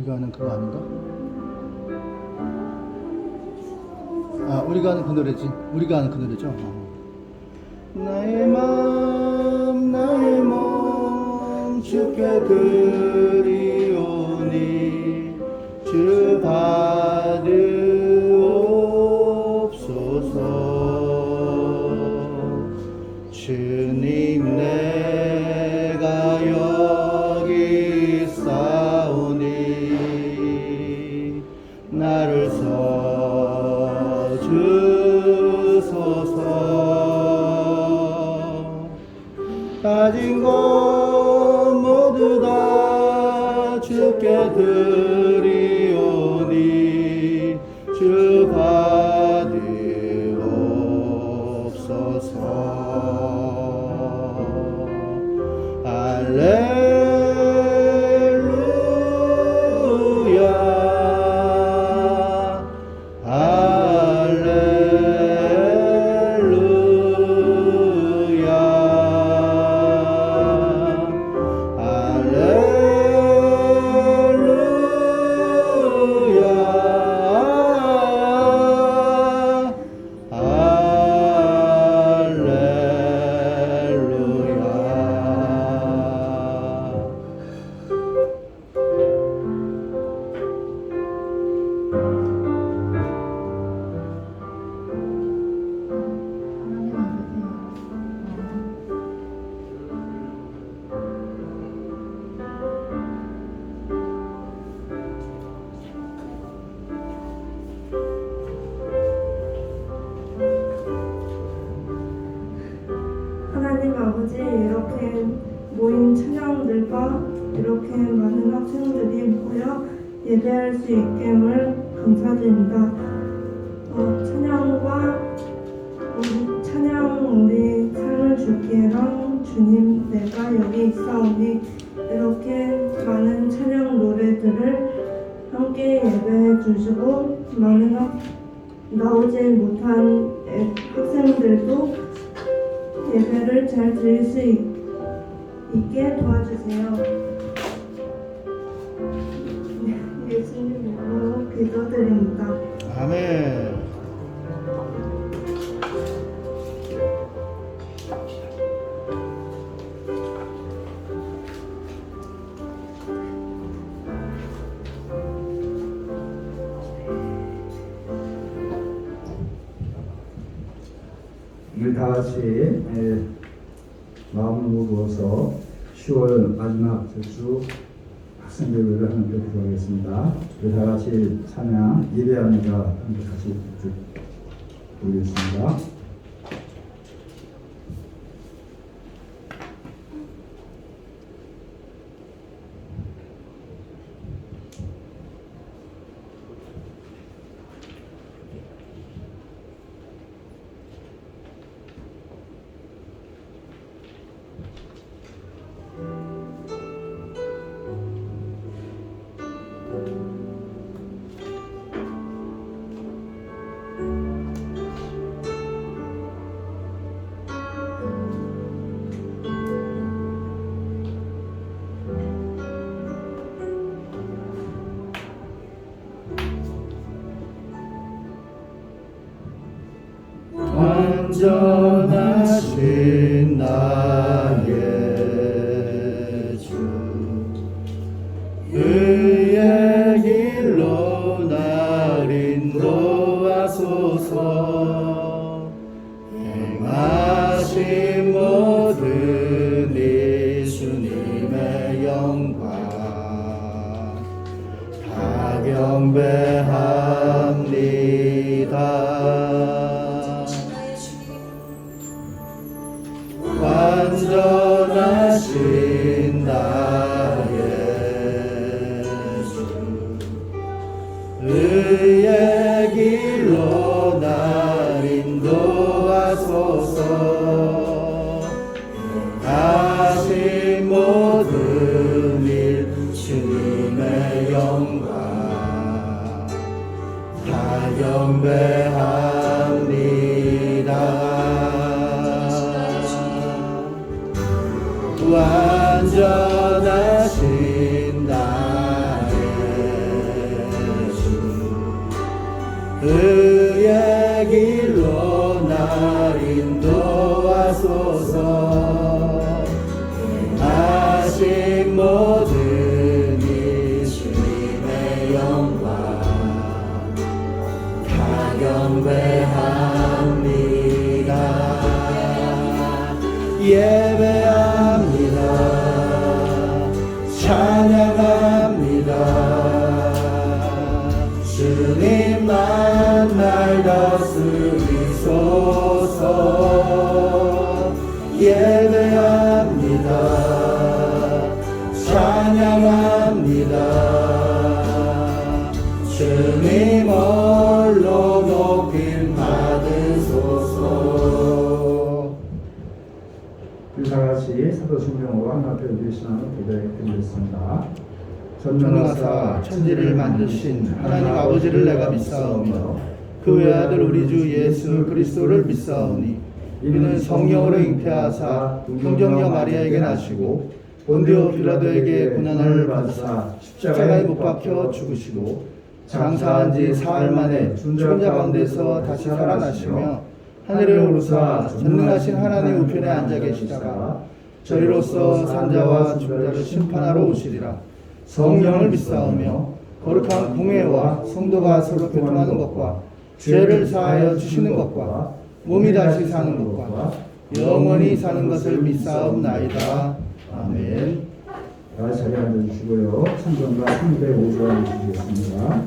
우리가 아는 그거 아닌가? 아, 우리가 아는 그 노래지. 우리가 아는 그 노래죠. 나의 몸 주께 드리오니 주 받으옵소서. 주님 내가 여기 있사오니 나를 써주소서. 가진 것 모두 다 주께 드리오니 주 받으옵소서. 할렐루야 하나님 아버지, 이렇게 모인 찬양들과 이렇게 많은 학생들이 모여 예배할 수 있게임을 감사드립니다. 찬양 우리 삶을 주기랑 주님 내가 여기 있사오니 이렇게 많은 찬양 노래들을 함께 예배해 주시고 많은 나오지 못한 학생들도 예배를 잘 드릴 수 있게 도와주세요. 예수님 이름으로 기도드립니다. 아멘. 우리 다 같이 마음을 먹어서 10월 마지막 주 학생대회를 함께 기도하겠습니다. 우리 다 같이 찬양 예배합니다. 함께 같이 부르겠습니다. 완전하신 나의 주 의의 길로 날 인도하소서 행하신 모든 일 주님의 영광 다 경배합니다. 완전하신 나의 주 의의 길로 날 인도하소서 하신 모든 일 주님의 영광 다 경배합니다. 완전하신 나의 주 의의 길로 날 인도하소서 하신 모든 일 주님의 영광 다 경배합니다. 예배합니다. 찬양합니다. 주님만 날 다스리소서. 예배합니다. 찬양합니다. 주님 홀로 높임 받으소서. 우리 다같이 사도신경으로 하나님께 우리 신앙을 기도드리겠습니다. 전능하사 천지를 만드신 하나님 아버지를 내가 믿사오며 그 외아들 우리 주 예수 그리스도를 믿사오니 이는 성령으로 잉태하사 동정녀 마리아에게 나시고 본디오 빌라도에게 고난을 받으사 십자가에 못 박혀 죽으시고 장사한 지 사흘 만에 죽은 자 가운데서 다시 살아나시며 하늘에 오르사 전능하신 하나님 우편에 앉아 계시다가 저희로서 산자와 죽자를 심판하러 오시리라. 성령을 믿사오며 거룩한 공회와 성도가 서로 교통하는 것과 죄를 사하여 주시는 것과 몸이 다시 사는 것과 영원히 사는 것을 믿사옵나이다. 아멘. 자리에 앉아주시고요. 찬송가 305절 주시겠습니다.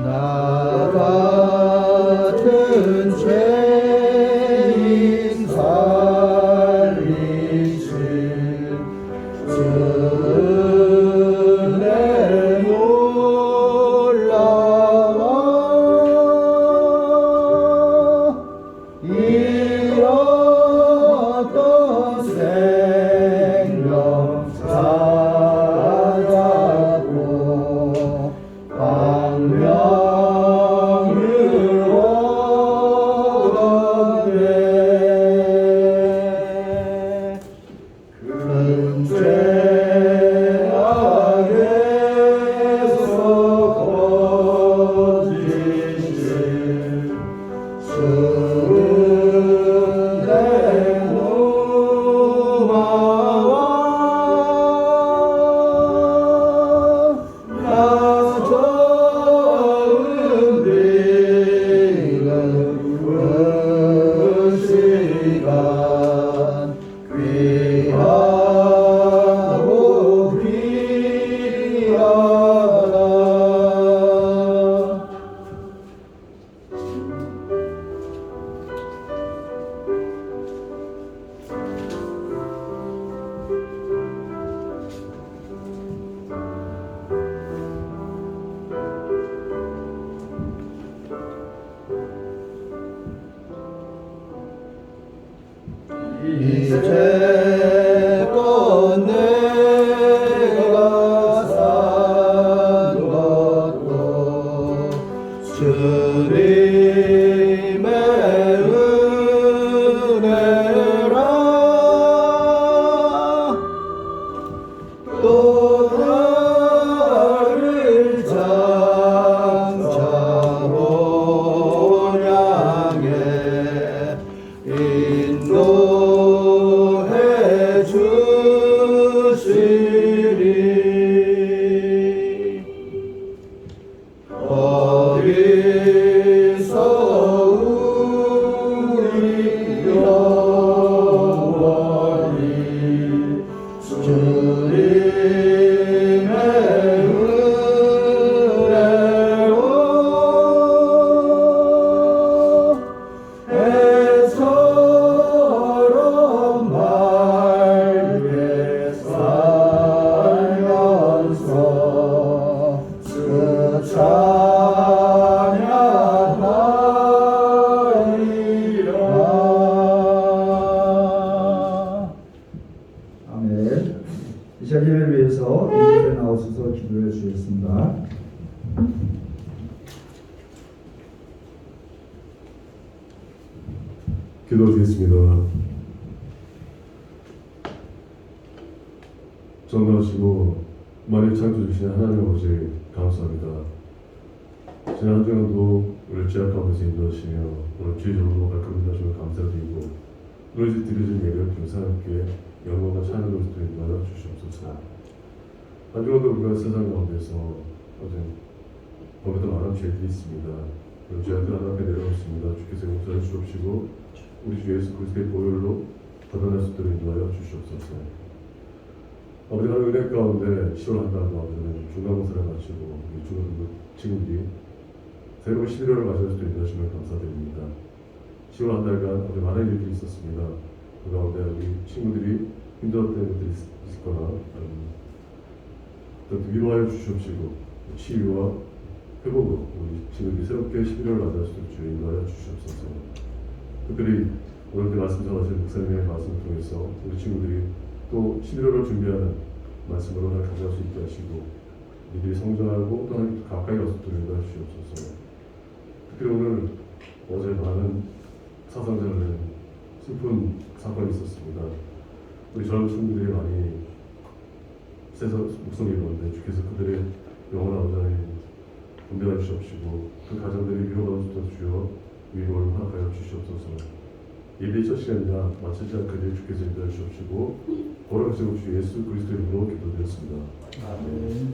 나 같은 죄인 살리신 주 은혜 놀라워 잃었던 생명 찾았고 광명 기도해 주겠습니다. 기도드리겠습니다. 정당하시고 만일 창조 주신 하나님 아버지 감사합니다. 지난 한 주간도 우리를 죄악 가운데서 인도하시며 오늘 주의적으로 발걸음 인도하시며 감사드리고 오늘 드려진 예배를 통해서 함께 영광과 찬양을 인도하여 주시옵소서. 한 주간도 우리가 세상 가운데서 어제 범했던 많은 죄들이 있습니다. 그런 죄악들 하나 앞에 내려놓습니다. 주께서 용서해 주옵시고 우리 주 예수 그리스도의 보혈로 받아낼 수 있도록 인도하여 주시옵소서. 아버지 하나님 은혜 가운데 10월 한 달도 아버지는 중간고사를 마치고 우리 중간고 친구들이 새로운 11월을 맞이할 수 있도록 인도하시면 감사드립니다. 10월 한 달간 아버지 많은 일들이 있었습니다. 그 가운데 우리 친구들이 힘들었던 것들이 있거나 또 위로하여 주시옵시고 치유와 회복으로 우리 친구들이 새롭게 11월을 맞이할 수 있도록 주여 인도하여 주시옵소서. 특별히 오늘 말씀 전하신 목사님의 말씀을 통해서 우리 친구들이 또 11월을 준비하는 말씀으로 하나님 가져갈 수 있게 하시고 이들이 성장하고 또 하나님 가까이 와서 또 인도해 주시옵소서. 특별히 오늘 어제 많은 사상자를 낸 슬픈 사건이 있었습니다. 우리 젊은 친구들이 많이 세서 목숨을 잃었는데 주께서 그들의 영원한 아버지 분별해 주시옵시고 그 가정들이 위로받을 수 있도록 주여 위로를 허락하여 주시옵소서. 예배의 첫 시간이나 마치지 않게 주께서 인도해 주시옵시고 거룩하신 주 예수 그리스도의 이름으로 기도드렸습니다. 아멘.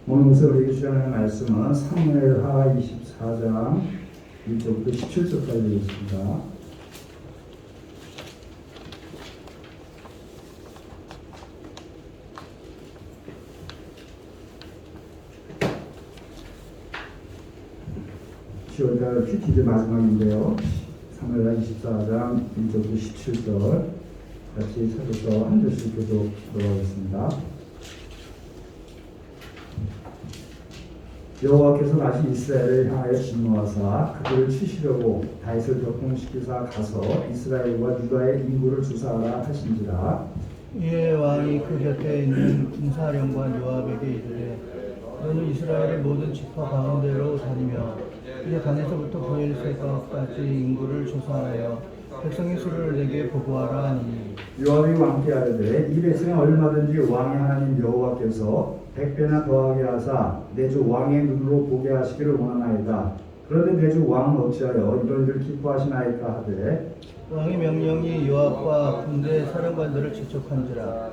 오늘 우리에게 주시는 말씀은 사무엘하 24장 1절부터 17절까지 되겠습니다. 시월달 큐티즈 마지막인데요. 사무엘하 24장 1절부터 17절 같이 찾아서 한 절씩 계속 들어가겠습니다. 여호와께서 다시 이스라엘을 향하여 진노하사 그들을 치시려고 다윗을 격동시키사 가서 이스라엘과 유다의 인구를 조사하라 하신지라. 이에 왕이 그 곁에 있는 군사령관 요압에게 이르되 너는 이스라엘의 모든 지파 가운데로 다니며 이제 단에서부터 브엘세바까지 인구를 조사하여 백성의 수를 내게 보고하라 하니 요압이 왕께 아뢰되 이 백성이 얼마든지 왕의 하나님 여호와께서 100배나 더하게 하사 내 주 왕의 눈으로 보게 하시기를 원하나이다. 그런데 내 주 왕은 어찌하여 이런 일을 기뻐하시나이까 하되 왕의 명령이 요압과 군대 사령관들을 지촉한지라.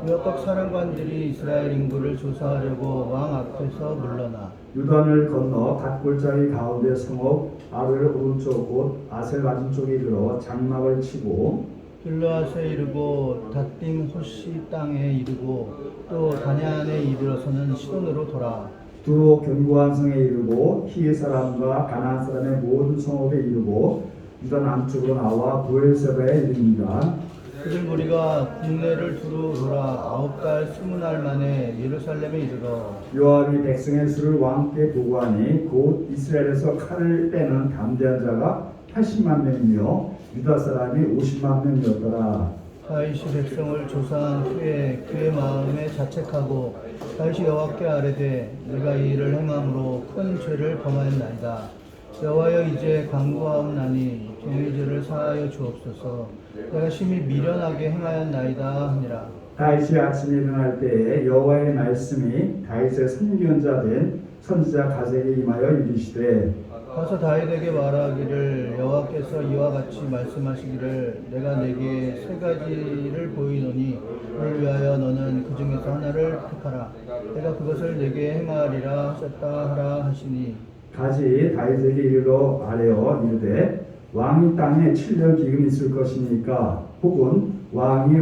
요압과 사령관들이 이스라엘 인구를 조사하려고 왕 앞에서 물러나 유단을 건너 갓골짜기 가운데 성읍 아벨 오른쪽 곧 아셀 맞은쪽에 이르러 장막을 치고 길르앗에 이르고 닷딤 호시 땅에 이르고 또 다냐안에 이르러서는 시돈으로 돌아 두로 견고한 성에 이르고 히의 사람과 가나안 사람의 모든 성읍에 이르고 유다 남쪽으로 나와 브엘세바에 이릅니다. 그들 무리가 국내를 두루 돌아 9달 20날 만에 예루살렘에 이르러 요압이 백성의 수를 왕께 보고하니 곧 이스라엘에서 칼을 빼는 담대한 자가 80만 명이며 유다 사람이 50만 명이었더라. 다윗이 백성을 조사한 후에 그의 마음에 자책하고 다윗이 여호와께 아뢰되 내가 이 일을 행함으로 큰 죄를 범하였나이다. 여호와여 이제 간구하옵나니 종의 죄를 사하여 주옵소서. 내가 심히 미련하게 행하였나이다 하니라. 다윗이 아침에 일어날 때에 여호와의 말씀이 다윗의 선견자 된 선지자 가세에게 임하여 이르시되 가서 다윗에게 말하기를 여호와께서 이와 같이 말씀하시기를 내가 내게 세 가지를 보이노니 그를 위하여 너는 그 중에서 하나를 택하라. 내가 그것을 내게 행하리라 하셨다 하라 하시니 가지 다윗에게 이르러 아뢰어 이르되 왕이 땅에 7년 기근이 있을 것이니까 혹은 왕이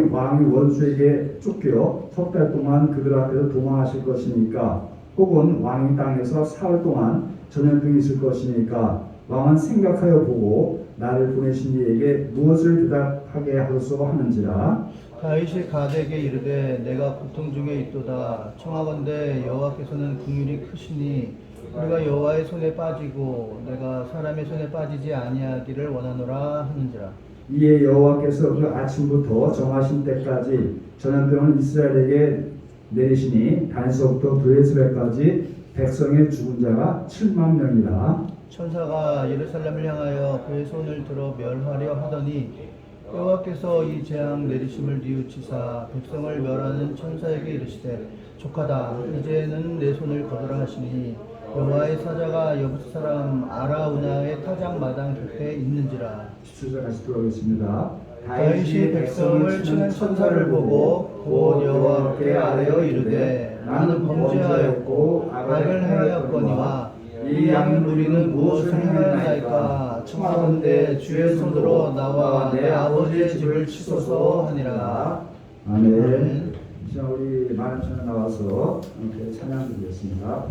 원수에게 쫓겨 석 달 동안 그들 앞에서 도망하실 것이니까 혹은 왕이 땅에서 사흘 동안 전염병이 있을 것이니까 왕은 생각하여 보고 나를 보내신 이에게 무엇을 대답하게 하소서 하는지라. 다윗이 가드에게 이르되 내가 고통 중에 있도다. 청하건대 여호와께서는 긍휼이 크시니 우리가 여호와의 손에 빠지고 내가 사람의 손에 빠지지 아니하기를 원하노라 하는지라. 이에 여호와께서 그 아침부터 정하신 때까지 전염병을 이스라엘에게 내리시니 단서부터 브레스레까지 백성의 죽은 자가 7만 명이라. 천사가 예루살렘을 향하여 그의 손을 들어 멸하려 하더니 여호와께서 이 재앙 내리심을 뉘우치사 백성을 멸하는 천사에게 이르시되 족하다 이제는 내 손을 거두라 하시니 여호와의 사자가 여부스 사람 아라우나의 타작 마당 곁에 있는지라. 17절 같이 들어보겠습니다. 다윗이 백성을 치는 천사를 보고 곧 여호와께 아뢰어 이르되 나는 범죄하였고 악을 행하였거니와 이 양은 우리는 무엇을 행하였나이까. 청하건대 주의 손으로 나와 내 아버지의 집을 치소서 하니라. 아멘. 자, 우리 만원천에 나와서 함께 찬양 드리겠습니다.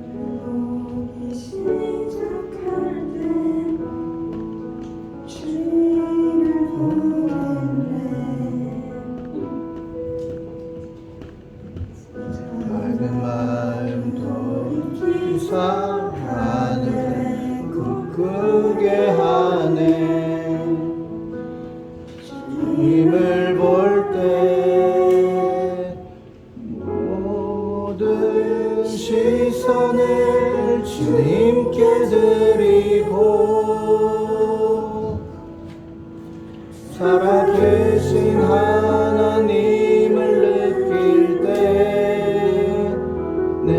즐거움이 시작할 때 주님을 보겠네. 맑은 마음도 기사 하늘을 꿈꾸게 하네. 주님을 볼 때 모든 시선을 주님께 드리고 살아계신 하나님을 느낄 때 내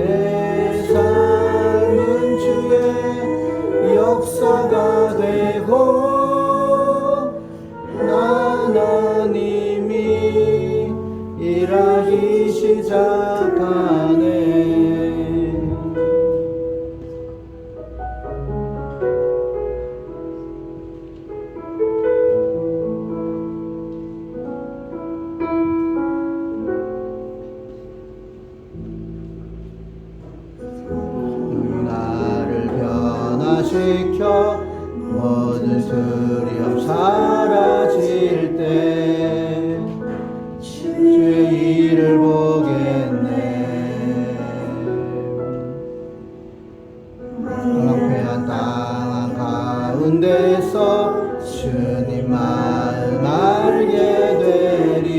삶은 주의 역사가 되고 하나님이 일하기 시작하네. 나를 변화시켜 모든 두려움 사라질 때 주의 일을 보겠네. 황폐한 땅 가운데서 주님 마음 알게 되리.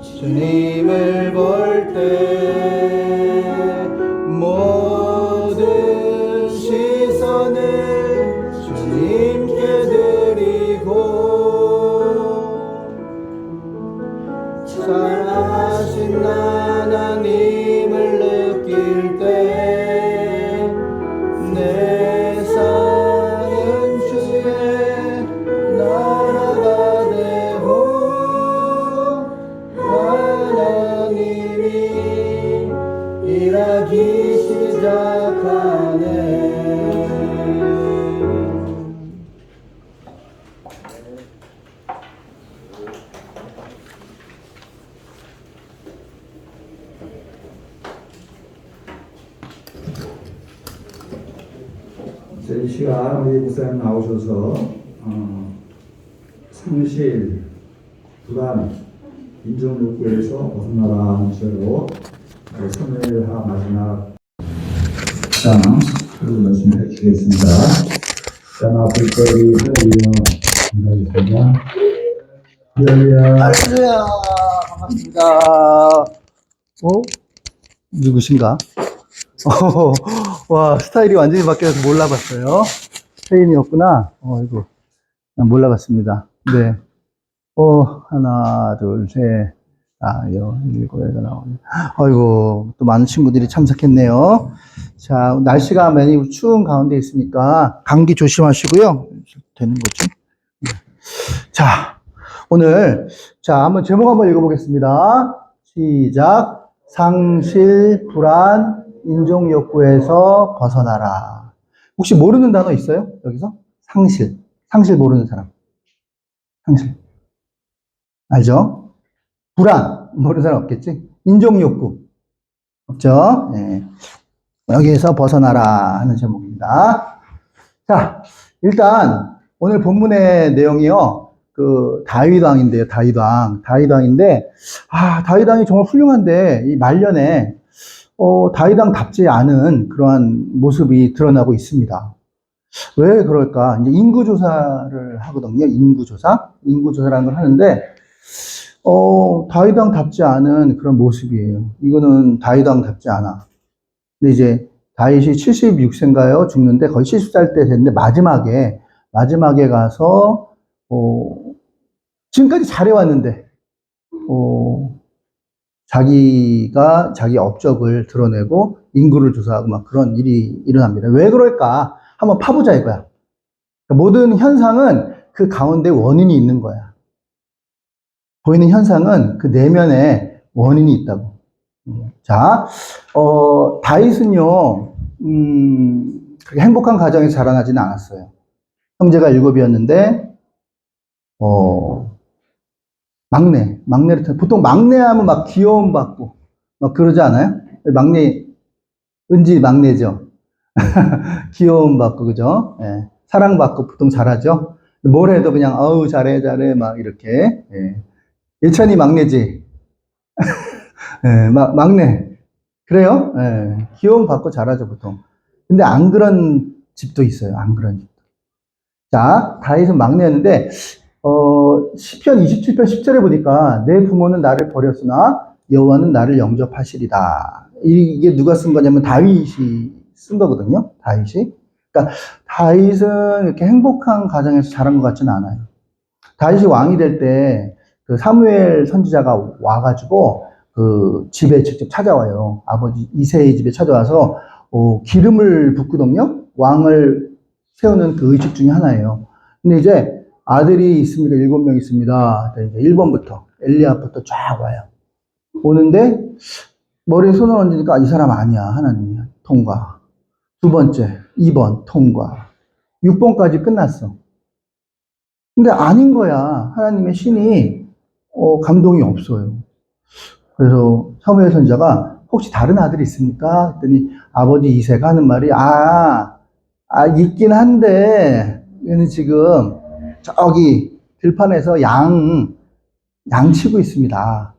주님을 볼 때 모든 시선을 주님께 드리고 살아가신 하나님을 느낄 때 내 삶은 주의 나라가 되고 하나님이 일하기 시작하네. 이 시간 우리 목사님 나오셔서 상실, 불안, 인정욕구에서 벗어나라 하는 주제로 사무엘하 마지막 장 말씀해 주시겠습니다. 자, 불거리 하나님 감사드립니다. 할렐루야, 반갑습니다. 누구신가? 와, 스타일이 완전히 바뀌어서 몰라봤어요. 페인이었구나. 이거 난 몰라봤습니다. 네. 하나, 둘, 셋. 일곱 애가 나오네. 아이고, 또 많은 친구들이 참석했네요. 자, 날씨가 많이 추운 가운데 있으니까 감기 조심하시고요. 되는 거지? 자, 오늘, 자, 제목 한번 읽어보겠습니다. 시작. 상실, 불안, 인종 욕구에서 벗어나라. 혹시 모르는 단어 있어요? 여기서? 상실. 상실 모르는 사람. 상실. 알죠? 불안. 모르는 사람 없겠지? 인종 욕구. 없죠? 네. 여기에서 벗어나라 하는 제목입니다. 자, 일단 오늘 본문의 내용이요. 다윗 왕인데요. 다윗 왕. 다윗 왕인데 다윗 왕이 정말 훌륭한데 이 말년에 다윗 왕답지 않은 그러한 모습이 드러나고 있습니다. 왜 그럴까? 이제 인구조사를 하거든요. 인구조사라는 걸 하는데 다윗 왕답지 않은 그런 모습이에요. 이거는 다윗 왕답지 않아. 근데 이제 다윗이 76세인가요? 죽는데 거의 70살 때 됐는데 마지막에 가서 지금까지 잘해왔는데 자기 업적을 드러내고 인구를 조사하고 막 그런 일이 일어납니다. 왜 그럴까? 한번 파보자 이거야. 모든 현상은 그 가운데 원인이 있는 거야. 보이는 현상은 그 내면에 원인이 있다고. 자, 다윗은요, 그렇게 행복한 가정에서 자라나지는 않았어요. 형제가 7이었는데, 막내를, 보통 막내하면 막 귀여움 받고, 막 그러지 않아요? 은지 막내죠? 귀여움 받고, 그죠? 예. 사랑받고 보통 잘하죠? 뭘 해도 그냥, 잘해, 막 이렇게. 예. 일천이 막내지? 예, 막내. 그래요? 예. 귀여움 받고 잘하죠, 보통. 근데 안 그런 집도 있어요. 안 그런 집도. 자, 다윗은 막내였는데, 시편 27편 10절에 보니까 내 부모는 나를 버렸으나 여호와는 나를 영접하시리다. 이게 누가 쓴 거냐면 다윗이 쓴 거거든요. 다윗이. 그러니까 다윗은 이렇게 행복한 가정에서 자란 것 같지는 않아요. 다윗이 왕이 될 때 그 사무엘 선지자가 와가지고 그 집에 직접 찾아와요. 아버지 이새의 집에 찾아와서 기름을 붓거든요. 왕을 세우는 그 의식 중에 하나예요. 근데 이제 아들이 있습니다. 7명 있습니다. 이제 1번부터 엘리압부터 쫙 와요. 오는데 머리에 손을 얹으니까 이 사람 아니야. 하나님이 통과. 두 번째 2번 통과. 6번까지 끝났어. 근데 아닌 거야. 하나님의 신이 감동이 없어요. 그래서 사무엘 선지자가 혹시 다른 아들이 있습니까? 그랬더니 아버지 이새가 하는 말이 있긴 한데 얘는 지금 저기 들판에서 양 치고 있습니다.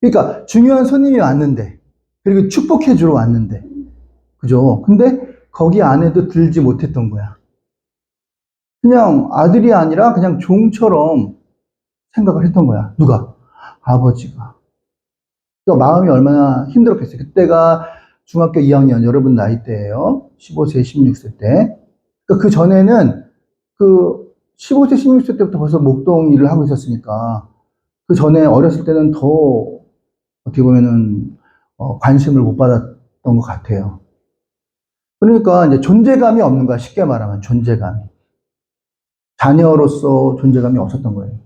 그러니까 중요한 손님이 왔는데 그리고 축복해 주러 왔는데 그죠? 근데 거기 안에도 들지 못했던 거야. 그냥 아들이 아니라 그냥 종처럼 생각을 했던 거야. 누가? 아버지가. 그러니까 마음이 얼마나 힘들었겠어요. 그때가 중학교 2학년, 여러분 나이 때예요. 15세, 16세 때. 그러니까 그 전에는 15세, 16세 때부터 벌써 목동 일을 하고 있었으니까 그 전에 어렸을 때는 더 어떻게 보면은 관심을 못 받았던 것 같아요. 그러니까 이제 존재감이 없는 거야. 쉽게 말하면 존재감이. 자녀로서 존재감이 없었던 거예요.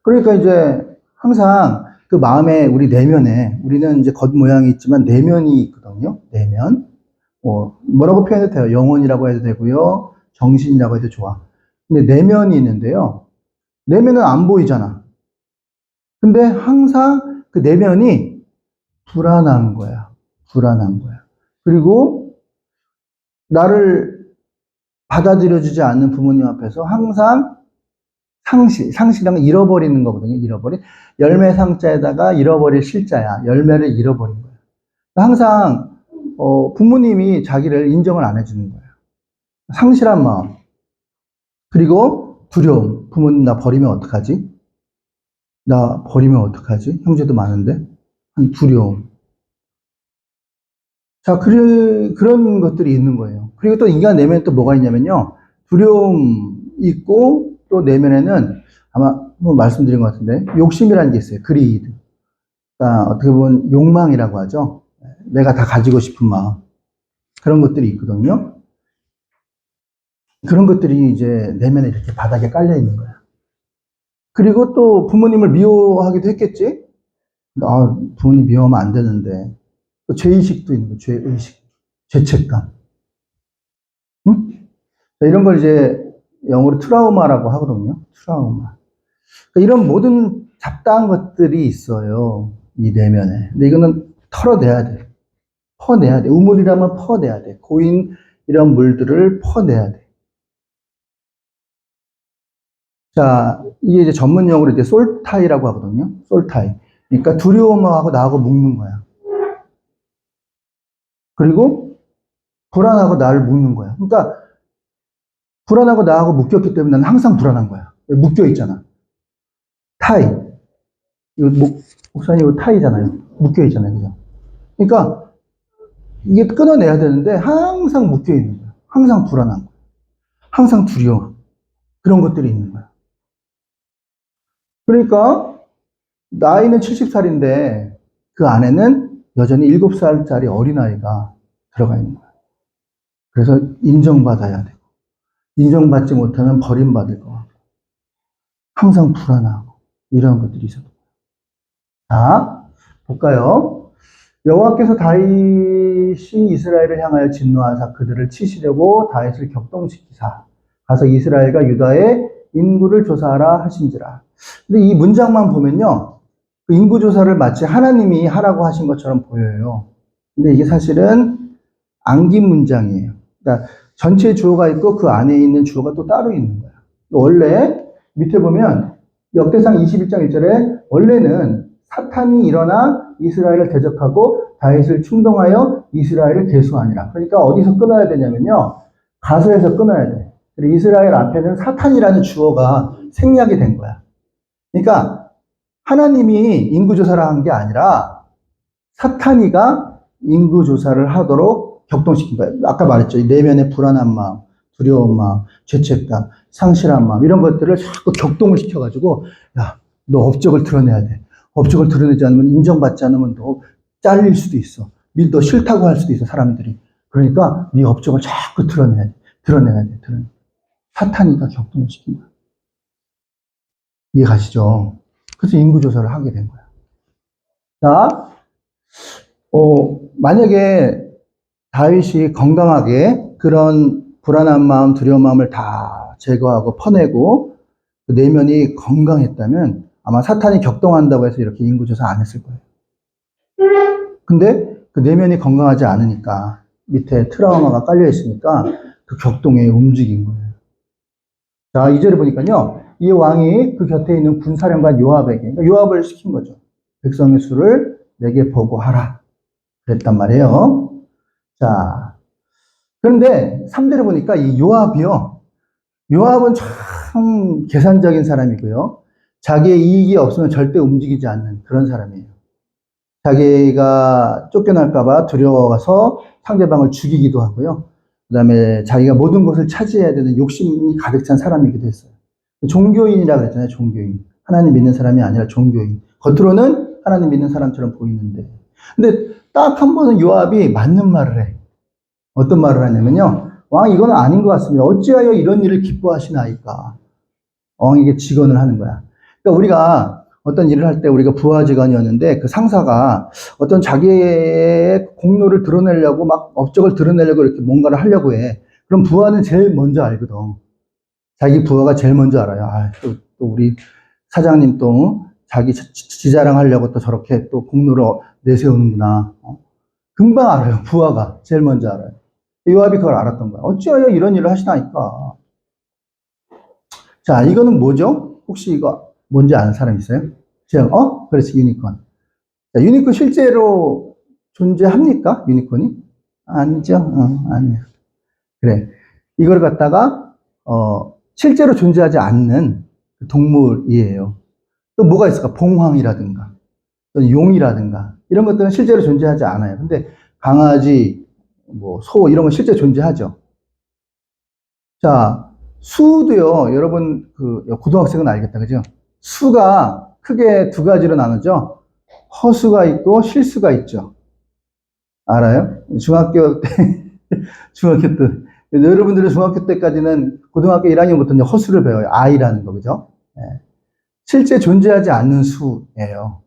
그러니까 이제 항상 그 마음에 우리 내면에 우리는 이제 겉모양이 있지만 내면이 있거든요. 내면. 뭐라고 표현해도 돼요. 영혼이라고 해도 되고요. 정신이라고 해도 좋아. 근데 내면이 있는데요. 내면은 안 보이잖아. 근데 항상 그 내면이 불안한 거야. 불안한 거야. 그리고 나를 받아들여주지 않는 부모님 앞에서 항상 상실이란 건 잃어버리는 거거든요. 열매 상자에다가 잃어버릴 실자야. 열매를 잃어버린 거야. 항상 부모님이 자기를 인정을 안 해주는 거예요. 상실한 마음. 그리고 두려움. 부모님 나 버리면 어떡하지? 나 버리면 어떡하지? 형제도 많은데. 두려움. 자, 그런 것들이 있는 거예요. 그리고 또 인간 내면에 또 뭐가 있냐면요. 두려움 있고 또 내면에는 아마 한번 말씀드린 것 같은데 욕심이라는 게 있어요. 그리드. 그러니까 어떻게 보면 욕망이라고 하죠. 내가 다 가지고 싶은 마음. 그런 것들이 있거든요. 그런 것들이 이제 내면에 이렇게 바닥에 깔려 있는 거야. 그리고 또 부모님을 미워하기도 했겠지? 아, 부모님 미워하면 안 되는데. 또 죄의식도 있는 거야. 죄의식. 죄책감. 응? 이런 걸 이제 영어로 트라우마라고 하거든요. 트라우마. 그러니까 이런 모든 잡다한 것들이 있어요. 이 내면에. 근데 이거는 털어내야 돼. 퍼내야 돼. 우물이라면 퍼내야 돼. 고인 이런 물들을 퍼내야 돼. 자, 이게 이제 전문 용어로 이제 솔타이라고 하거든요. 솔타이. 그러니까 두려움하고 나하고 묶는 거야. 그리고 불안하고 나를 묶는 거야. 그러니까 불안하고 나하고 묶였기 때문에 나는 항상 불안한 거야. 묶여 있잖아. 타이. 이거 목사님 이거 타이잖아요. 묶여 있잖아요. 그죠? 그러니까 이게 끊어내야 되는데 항상 묶여 있는 거야. 항상 불안한 거야. 항상 두려워. 그런 것들이 있는 거야. 그러니까 나이는 70살인데 그 안에는 여전히 7살짜리 어린아이가 들어가 있는 거야. 그래서 인정받아야 되고 인정받지 못하면 버림받을 것 같고 항상 불안하고 이런 것들이 있어요. 자, 볼까요? 여호와께서 다윗이 이스라엘을 향하여 진노하사 그들을 치시려고 다윗을 격동시키사 가서 이스라엘과 유다의 인구를 조사하라 하신지라. 근데 이 문장만 보면요, 그 인구 조사를 마치 하나님이 하라고 하신 것처럼 보여요. 근데 이게 사실은 앙긴 문장이에요. 그러니까 전체 주어가 있고 그 안에 있는 주어가 또 따로 있는 거야. 원래 밑에 보면 역대상 21장 1절에 원래는 사탄이 일어나 이스라엘을 대적하고 다윗을 충동하여 이스라엘을 계수하니라. 그러니까 어디서 끊어야 되냐면요, 가서에서 끊어야 돼. 그리고 이스라엘 앞에는 사탄이라는 주어가 생략이 된 거야. 그러니까 하나님이 인구조사를 한 게 아니라 사탄이가 인구조사를 하도록 격동시킨 거예요. 아까 말했죠. 내면의 불안한 마음, 두려운 마음, 죄책감, 상실한 마음 이런 것들을 자꾸 격동을 시켜가지고 야, 너 업적을 드러내야 돼. 업적을 드러내지 않으면 인정받지 않으면 너 잘릴 수도 있어. 너 싫다고 할 수도 있어, 사람들이. 그러니까 네 업적을 자꾸 드러내야 돼. 드러내야 돼. 사탄이가 격동을 시킨 거야. 이해 가시죠? 그래서 인구조사를 하게 된 거야. 자, 만약에 다윗이 건강하게 그런 불안한 마음, 두려운 마음을 다 제거하고 퍼내고 그 내면이 건강했다면 아마 사탄이 격동한다고 해서 이렇게 인구조사 안 했을 거예요. 근데 그 내면이 건강하지 않으니까 밑에 트라우마가 깔려 있으니까 그 격동에 움직인 거예요. 자, 2절에 보니까요, 이 왕이 그 곁에 있는 군사령관 요압에게, 그러니까 요압을 시킨 거죠. 백성의 수를 내게 보고하라. 그랬단 말이에요. 자, 그런데 3절에 보니까 이 요압이요, 요압은 참 계산적인 사람이고요. 자기의 이익이 없으면 절대 움직이지 않는 그런 사람이에요. 자기가 쫓겨날까봐 두려워서 상대방을 죽이기도 하고요. 그 다음에 자기가 모든 것을 차지해야 되는 욕심이 가득 찬 사람이기도 했어요. 종교인이라고 그랬잖아요. 종교인. 하나님 믿는 사람이 아니라 종교인. 겉으로는 하나님 믿는 사람처럼 보이는데. 근데 딱 한 번은 요압이 맞는 말을 해. 어떤 말을 하냐면요. 왕, 이건 아닌 것 같습니다. 어찌하여 이런 일을 기뻐하시나이까. 왕에게 직언을 하는 거야. 그러니까 우리가 어떤 일을 할 때 우리가 부하직원이었는데 그 상사가 어떤 자기의 공로를 드러내려고 막 업적을 드러내려고 이렇게 뭔가를 하려고 해. 그럼 부하는 제일 먼저 알거든. 자기 부하가 제일 먼저 알아요. 아, 또 우리 사장님 또 자기 지자랑하려고 또 저렇게 또 공로를 내세우는구나. 금방 알아요. 부하가 제일 먼저 알아요. 요압이 그걸 알았던 거야. 어찌하여 이런 일을 하시나이까. 자, 이거는 뭐죠? 혹시 이거 뭔지 아는 사람 있어요? 그렇지, 유니콘. 자, 유니콘 실제로 존재합니까? 유니콘이? 아니죠? 아니에요. 그래. 이걸 갖다가, 실제로 존재하지 않는 동물이에요. 또 뭐가 있을까? 봉황이라든가, 또는 용이라든가, 이런 것들은 실제로 존재하지 않아요. 근데 강아지, 소, 이런 건 실제 존재하죠. 자, 수도요, 여러분, 고등학생은 알겠다, 그죠? 수가 크게 두 가지로 나누죠? 허수가 있고 실수가 있죠. 알아요? 중학교 때, 중학교 때. 여러분들은 중학교 때까지는 고등학교 1학년부터 이제 허수를 배워요. I라는 거, 그죠? 예. 실제 존재하지 않는 수예요.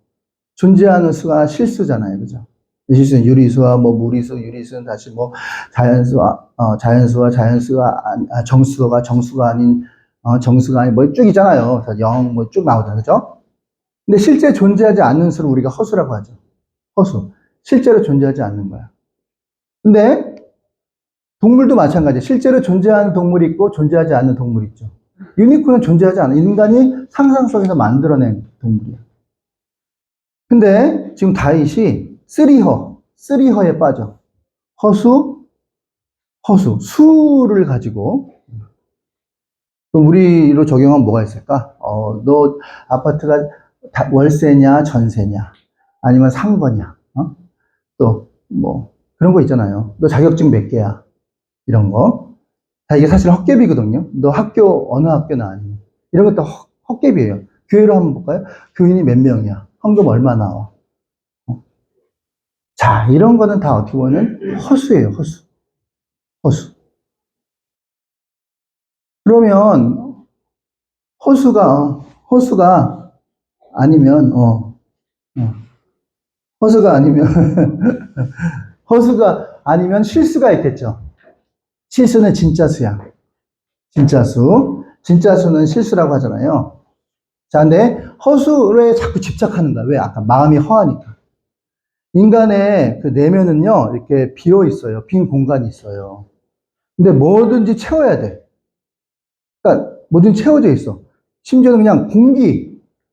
존재하는 수가 실수잖아요. 그죠? 실수는 유리수와 뭐 무리수, 유리수는 다시 뭐 자연수와 정수가 아닌, 정수가 아닌 뭐 쭉 있잖아요. 그래서 0 뭐 쭉 나오잖아요. 그죠? 근데 실제 존재하지 않는 수를 우리가 허수라고 하죠. 허수. 실제로 존재하지 않는 거야. 근데 동물도 마찬가지예요. 실제로 존재하는 동물이 있고 존재하지 않는 동물이 있죠. 유니콘은 존재하지 않아. 인간이 상상 속에서 만들어낸 동물이야. 근데 지금 다윗이 쓰리허에 빠져. 허수, 수를 가지고. 그럼 우리로 적용하면 뭐가 있을까? 너 아파트가 월세냐, 전세냐, 아니면 산 거냐, 또 뭐 그런 거 있잖아요. 너 자격증 몇 개야? 이런 거. 다 이게 사실 헛개비거든요. 너 어느 학교 나왔니? 이런 것도 헛개비예요. 교회로 한번 볼까요? 교인이 몇 명이야? 헌금 얼마 나와? 자, 이런 거는 다 어떻게 보면 허수예요, 허수. 그러면 허수가 아니면 허수가 아니면 실수가 있겠죠. 실수는 진짜수야. 진짜수는 실수라고 하잖아요. 자, 근데 허수에 자꾸 집착하는 거야. 왜? 아까 마음이 허하니까. 인간의 그 내면은요, 이렇게 비어 있어요. 빈 공간이 있어요. 근데 뭐든지 채워야 돼. 그러니까 뭐든지 채워져 있어. 심지어는 그냥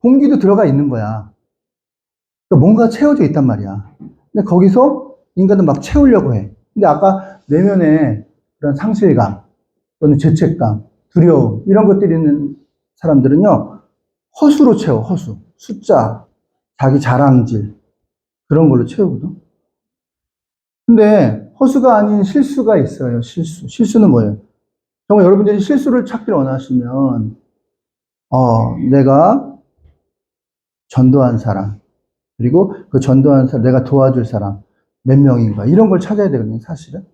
공기도 들어가 있는 거야. 그러니까 뭔가 채워져 있단 말이야. 근데 거기서 인간은 막 채우려고 해. 근데 아까 내면에 그런 상실감, 또는 죄책감, 두려움, 이런 것들이 있는 사람들은요, 허수로 채워, 허수. 숫자, 자기 자랑질, 그런 걸로 채우거든. 근데 허수가 아닌 실수가 있어요, 실수는 뭐예요? 정말 여러분들이 실수를 찾기를 원하시면, 내가 전도한 사람, 그리고 그 전도한 사람, 내가 도와줄 사람, 몇 명인가, 이런 걸 찾아야 되거든요, 사실은.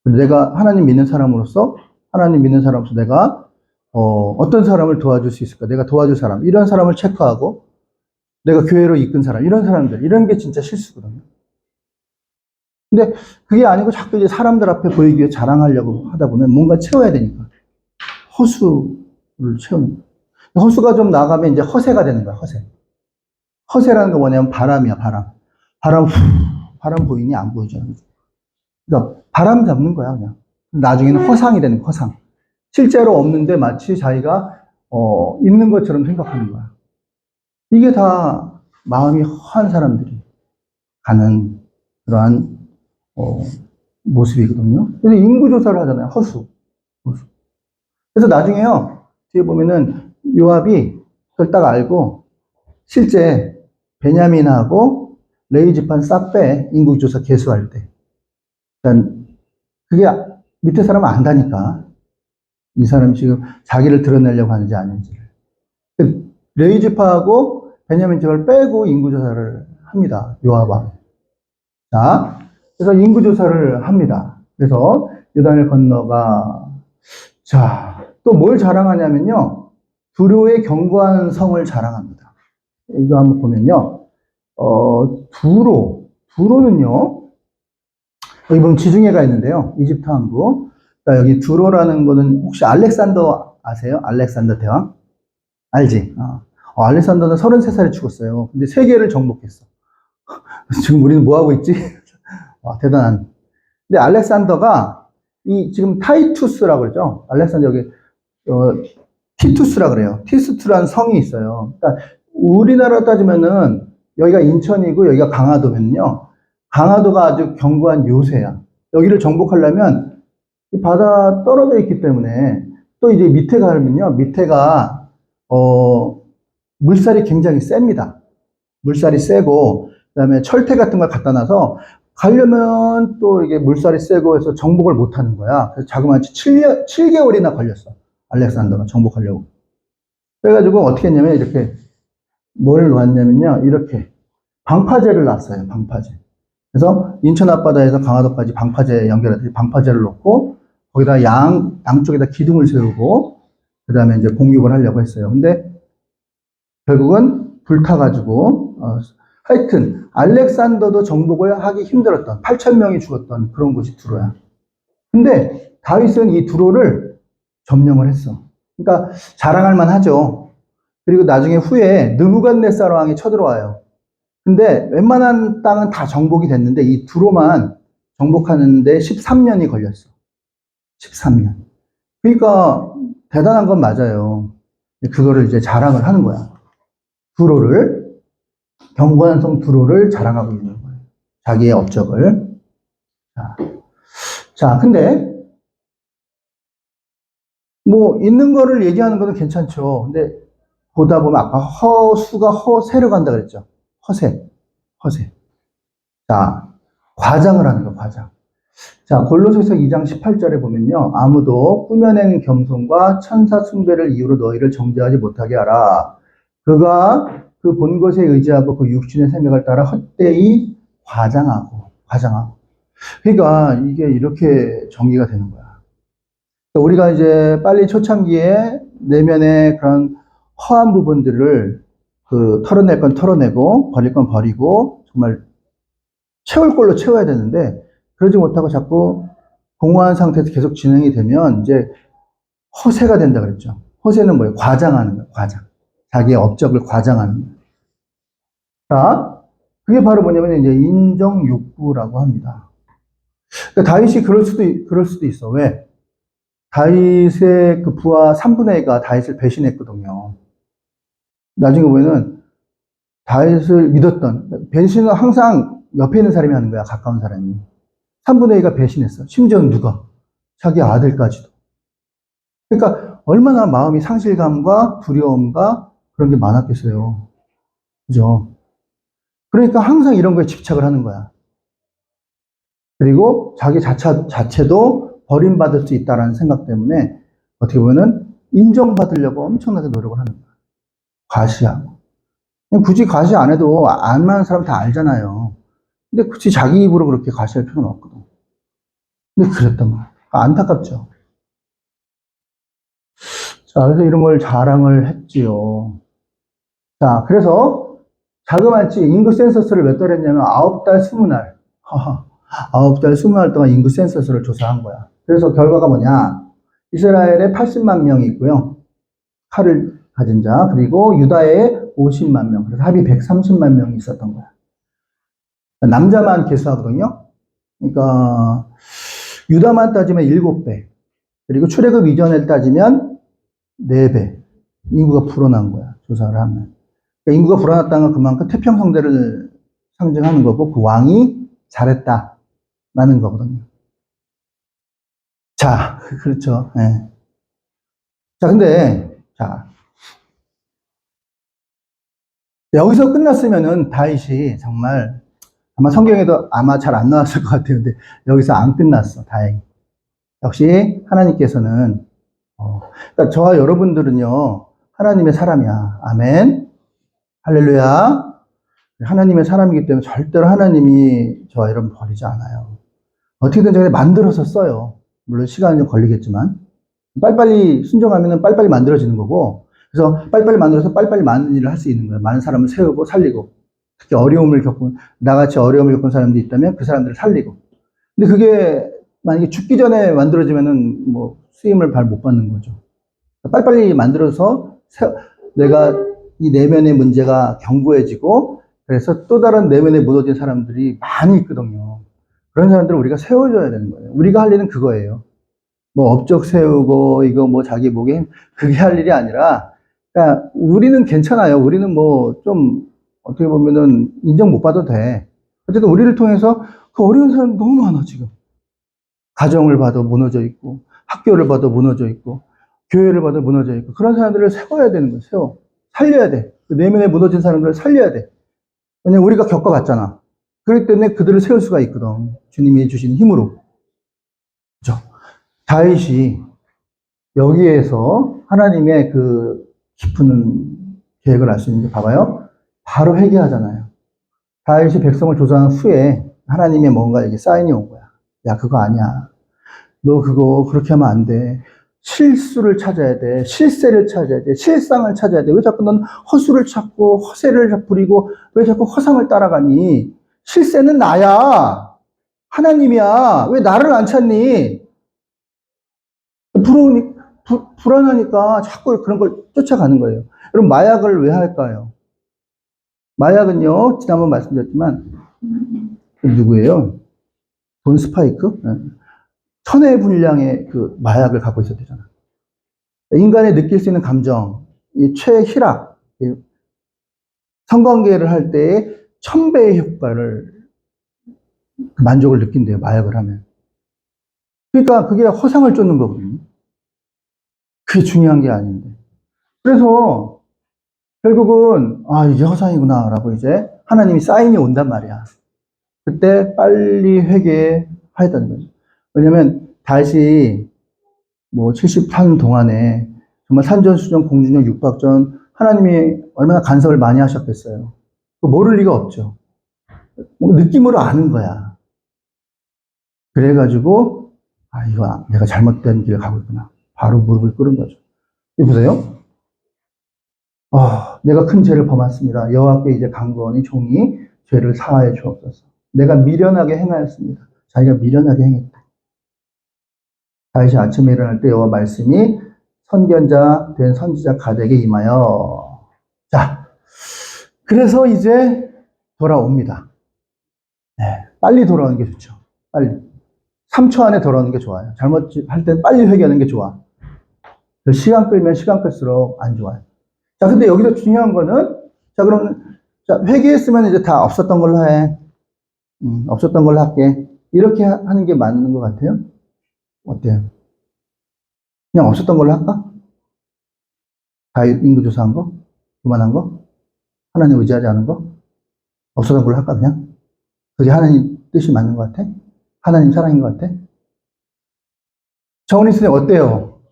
내가 하나님 믿는 사람으로서 내가 어떤 사람을 도와줄 수 있을까? 내가 도와줄 사람, 이런 사람을 체크하고 내가 교회로 이끈 사람, 이런 사람들, 이런 게 진짜 실수거든요. 근데 그게 아니고 자꾸 이제 사람들 앞에 보이기 위해 자랑하려고 하다 보면 뭔가 채워야 되니까 허수를 채우는 거예요. 허수가 좀 나가면 이제 허세가 되는 거야, 허세. 허세라는 건 뭐냐면 바람이야, 바람. 바람 보이니? 안 보이죠. 그러니까 바람 잡는 거야, 그냥. 나중에는 허상이 되는 거야, 허상. 실제로 없는데 마치 자기가 있는 것처럼 생각하는 거야. 이게 다 마음이 허한 사람들이 가는 그러한 모습이거든요. 그래서 인구조사를 하잖아요, 허수. 그래서 나중에요, 뒤에 보면은 요압이 그걸 딱 알고 실제 베냐민하고 레위 지파는 싹 빼, 인구조사 개수할 때. 그러니까 그게 밑에 사람은 안다니까. 이 사람이 지금 자기를 드러내려고 하는지 아닌지를. 레위 지파하고 베냐민 지파를 빼고 인구조사를 합니다. 요압왕. 자, 그래서 인구조사를 합니다. 그래서 요단을 건너가, 자, 또 뭘 자랑하냐면요. 두로의 견고한 성을 자랑합니다. 이거 한번 보면요. 두로는요. 여기 보면 지중해가 있는데요. 이집트 항구. 그러니까 여기 두로라는 거는 혹시 알렉산더 아세요? 알렉산더 대왕? 알지? 알렉산더는 33살에 죽었어요. 근데 세계를 정복했어. 지금 우리는 뭐 하고 있지? 와, 대단한. 근데 알렉산더가 지금 타이투스라고 그러죠? 알렉산더 여기 티투스라 그래요. 티투스라는 성이 있어요. 그러니까 우리나라 따지면은 여기가 인천이고 여기가 강화도면요. 강화도가 아주 견고한 요새야. 여기를 정복하려면 이 바다 떨어져 있기 때문에 또 이제 밑에 가면요. 밑에가 물살이 굉장히 셉니다. 물살이 세고 그다음에 철퇴 같은 걸 갖다 놔서 가려면 또 이게 물살이 세고 해서 정복을 못 하는 거야. 그래서 자그마치 7개월이나 걸렸어. 알렉산더가 정복하려고. 그래가지고 어떻게 했냐면 이렇게 뭘 놓았냐면요. 이렇게 방파제를 놨어요. 방파제. 그래서 인천 앞바다에서 강화도까지 방파제 연결해서 방파제를 놓고 거기다 양쪽에다 기둥을 세우고 그 다음에 이제 공격을 하려고 했어요. 근데 결국은 불타가지고 하여튼 알렉산더도 정복을 하기 힘들었던 8,000명이 죽었던 그런 곳이 두로야. 근데 다윗은 이 두로를 점령을 했어. 그러니까 자랑할 만하죠. 그리고 나중에 후에 느부갓네살 왕이 쳐들어와요. 근데 웬만한 땅은 다 정복이 됐는데 이 두로만 정복하는데 13년이 걸렸어. 13년. 그러니까 대단한 건 맞아요. 그거를 이제 자랑을 하는 거야. 두로를, 경관성 두로를 자랑하고 있는 거예요. 자기의 업적을. 자, 근데 뭐 있는 거를 얘기하는 거는 괜찮죠. 근데 보다 보면 아까 허수가 허세를 간다 그랬죠. 허세. 자, 과장을 하는 거, 과장. 자, 골로새서 2장 18절에 보면요. 아무도 꾸며낸 겸손과 천사 숭배를 이유로 너희를 정죄하지 못하게 하라. 그가 그 본 것에 의지하고 그 육신의 생각을 따라 헛되이 과장하고. 그러니까 이게 이렇게 정의가 되는 거야. 우리가 이제 빨리 초창기에 내면의 그런 허한 부분들을 털어낼 건 털어내고 버릴 건 버리고 정말 채울 걸로 채워야 되는데 그러지 못하고 자꾸 공허한 상태에서 계속 진행이 되면 이제 허세가 된다 그랬죠. 허세는 뭐예요? 과장하는 거예요. 과장. 자기의 업적을 과장하는 거예요. 자, 그게 바로 뭐냐면 이제 인정욕구라고 합니다. 그러니까 다윗이 그럴 수도 있어. 왜? 다윗의 그 부하 3분의 1가 다윗을 배신했거든요. 나중에 보면은 다윗을 믿었던, 배신은 항상 옆에 있는 사람이 하는 거야, 가까운 사람이. 3분의 1가 배신했어. 심지어는 누가? 자기 아들까지도. 그러니까 얼마나 마음이 상실감과 두려움과 그런 게 많았겠어요. 그죠? 그러니까 항상 이런 거에 집착을 하는 거야. 그리고 자기 자체도 버림받을 수 있다는 생각 때문에 어떻게 보면은 인정받으려고 엄청나게 노력을 하는 거야. 과시하고. 굳이 과시 안 해도 알만한 사람 다 알잖아요. 근데 굳이 자기 입으로 그렇게 과시할 필요는 없거든. 근데 그랬단 말이야. 안타깝죠. 자, 그래서 이런 걸 자랑을 했지요. 자, 그래서 자그마치 인구 센서스를 몇 달 했냐면 9달 20날. 9달 20날 동안 인구 센서스를 조사한 거야. 그래서 결과가 뭐냐. 이스라엘에 80만 명이 있고요. 칼을 가진 자. 그리고 유다에 50만 명. 그래서 합이 130만 명이 있었던 거야. 남자만 계수하거든요. 그러니까 유다만 따지면 7배. 그리고 출애굽 이전을 따지면 4배. 인구가 불어난 거야. 조사를 하면. 그러니까 인구가 불어났다는 건 그만큼 태평성대를 상징하는 거고 그 왕이 잘했다라는 거거든요. 자, 그렇죠. 네. 자, 근데 자 여기서 끝났으면은 다윗이 정말 아마 성경에도 아마 잘 안 나왔을 것 같아요. 근데 여기서 안 끝났어. 다행히. 역시 하나님께서는 그러니까 저와 여러분들은요 하나님의 사람이야. 아멘. 할렐루야. 하나님의 사람이기 때문에 절대로 하나님이 저와 여러분 버리지 않아요. 어떻게든 저희 만들어서 써요. 물론 시간이 좀 걸리겠지만 빨리빨리 순종하면 빨리빨리 만들어지는 거고 그래서 빨리빨리 만들어서 빨리빨리 많은 일을 할 수 있는 거예요. 많은 사람을 세우고 살리고 특히 어려움을 겪은 나같이 어려움을 겪은 사람들이 있다면 그 사람들을 살리고 근데 그게 만약에 죽기 전에 만들어지면은 뭐 쓰임을 잘 못 받는 거죠. 빨리빨리 만들어서 내가 이 내면의 문제가 견고해지고 그래서 또 다른 내면에 무너진 사람들이 많이 있거든요. 그런 사람들을 우리가 세워줘야 되는 거예요. 우리가 할 일은 그거예요. 뭐 업적 세우고 이거 뭐 자기 목에 그게 할 일이 아니라 그러니까 우리는 괜찮아요. 우리는 뭐 좀 어떻게 보면은 인정 못 받아도 돼. 어쨌든 우리를 통해서 그 어려운 사람 너무 많아 지금. 가정을 봐도 무너져 있고 학교를 봐도 무너져 있고 교회를 봐도 무너져 있고 그런 사람들을 세워야 되는 거예요. 살려야 돼. 그 내면에 무너진 사람들을 살려야 돼. 왜냐면 우리가 겪어봤잖아. 그렇기 때문에 그들을 세울 수가 있거든. 주님이 주신 힘으로. 그죠? 다윗이 여기에서 하나님의 그 깊은 계획을 알 수 있는 게 봐봐요. 바로 회개하잖아요. 다윗이 백성을 조사한 후에 하나님의 뭔가에게 사인이 온 거야. 야, 그거 아니야. 너 그거 그렇게 하면 안 돼. 실수를 찾아야 돼. 실세를 찾아야 돼. 실상을 찾아야 돼. 왜 자꾸 넌 허수를 찾고 허세를 부리고 왜 자꾸 허상을 따라가니? 실세는 나야. 하나님이야. 왜 나를 안 찾니? 불안하니까 자꾸 그런 걸 쫓아가는 거예요. 그럼 마약을 왜 할까요? 마약은요, 지난번 말씀드렸지만, 누구예요? 돈 스파이크? 천의 분량의 그 마약을 갖고 있었대잖아. 인간이 느낄 수 있는 감정, 이 최희락, 성관계를 할 때의 1000배의 효과를, 만족을 느낀대요, 마약을 하면. 그러니까 그게 허상을 쫓는 거거든요. 그게 중요한 게 아닌데. 그래서 결국은 이게 허상이구나 라고 이제 하나님이 사인이 온단 말이야. 그때 빨리 회개하였다는 거죠. 왜냐면 다시 뭐 70산 동안에 정말 산전수전 공주년 육박전 하나님이 얼마나 간섭을 많이 하셨겠어요. 모를 리가 없죠. 느낌으로 아는 거야. 그래가지고 이거 내가 잘못된 길을 가고 있구나. 바로 무릎을 꿇은 거죠. 이거 보세요. 내가 큰 죄를 범했습니다. 여호와께 이제 간구하니 종이 죄를 사하여 주옵소서. 내가 미련하게 행하였습니다. 자기가 미련하게 행했다. 다윗이 아침에 일어날 때 여호와 말씀이 선견자 된 선지자 가드에게 임하여. 자, 그래서 이제 돌아옵니다. 네, 빨리 돌아오는 게 좋죠. 빨리. 3초 안에 돌아오는 게 좋아요. 잘못할 땐 빨리 회개하는 게 좋아. 시간 끌면 시간 끌수록 안 좋아요. 자, 근데 여기서 중요한 거는, 자, 그럼, 자, 회개했으면 이제 다 없었던 걸로 해. 없었던 걸로 할게. 이렇게 하는 게 맞는 것 같아요? 어때요? 그냥 없었던 걸로 할까? 다윗 인구조사한 거? 그만한 거? 하나님 의지하지 않은 거? 없었던 걸로 할까, 그냥? 그게 하나님 뜻이 맞는 것 같아? 하나님 사랑인 것 같아? 정은희 선생님 어때요?